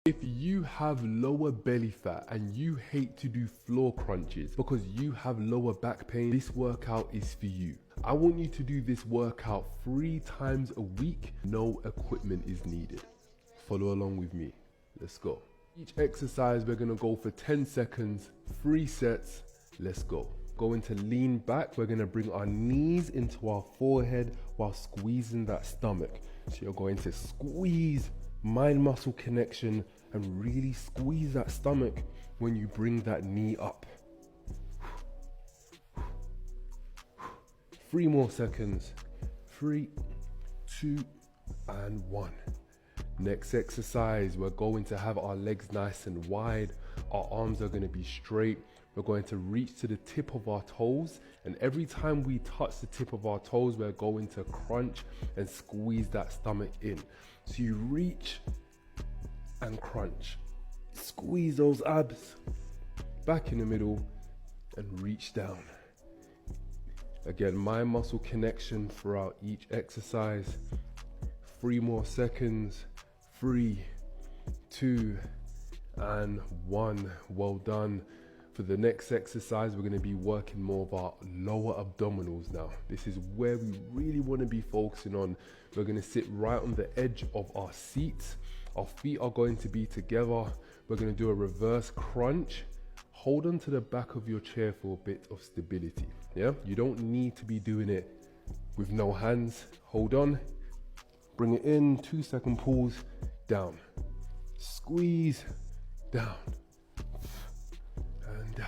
If you have lower belly fat and you hate to do floor crunches because you have lower back pain, this workout is for you. I want you to do this workout 3 times a week. No equipment is needed. Follow along with me. Let's go. Each exercise, we're gonna go for 10 seconds, 3 sets. Let's go. Going to lean back. We're gonna bring our knees into our forehead while squeezing that stomach. So you're going to squeeze mind muscle connection and really squeeze that stomach when you bring that knee up. 3 more seconds. 3, 2, and 1. Next exercise, we're going to have our legs nice and wide. Our arms are going to be straight. We're going to reach to the tip of our toes, and every time we touch the tip of our toes, we're going to crunch and squeeze that stomach in. So you reach and crunch. Squeeze those abs back in the middle and reach down. Again, mind muscle connection throughout each exercise. 3 more seconds. 3, 2, and 1. Well done. For the next exercise, we're going to be working more of our lower abdominals now. This is where we really want to be focusing on. We're going to sit right on the edge of our seats. Our feet are going to be together. We're going to do a reverse crunch. Hold on to the back of your chair for a bit of stability. Yeah, you don't need to be doing it with no hands. Hold on. Bring it in, 2-second pause, down. Squeeze, down. And down.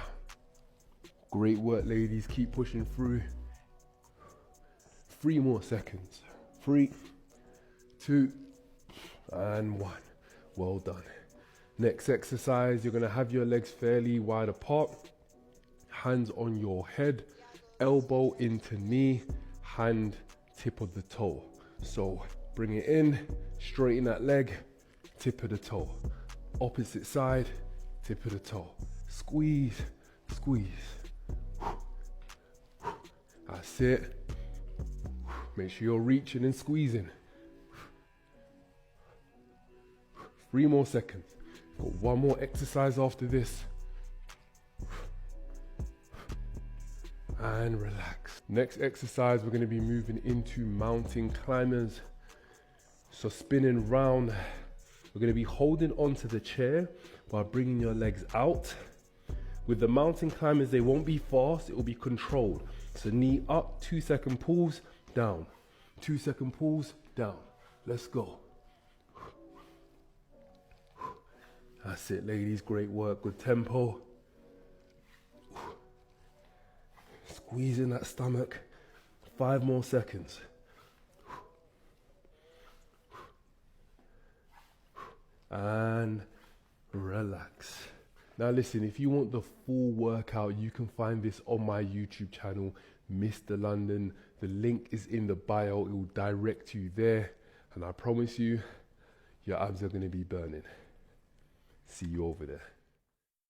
Great work, ladies. Keep pushing through. 3 more seconds. 3, 2, and 1. Well done. Next exercise, you're going to have your legs fairly wide apart. Hands on your head. Elbow into knee. Hand tip of the toe. So bring it in. Straighten that leg. Tip of the toe. Opposite side. Tip of the toe. Squeeze, squeeze. That's it. Make sure you're reaching and squeezing. 3 more seconds. Got 1 more exercise after this. And relax. Next exercise, we're going to be moving into mountain climbers. So spinning round. We're going to be holding onto the chair while bringing your legs out. With the mountain climbers, they won't be fast, it will be controlled. So knee up, 2-second pulls, down. 2-second pulls, down. Let's go. That's it, ladies. Great work, good tempo. Squeezing that stomach. 5 more seconds. And relax. Now listen, if you want the full workout, you can find this on my YouTube channel, Mr. London. The link is in the bio. It will direct you there. And I promise you, your abs are going to be burning. See you over there.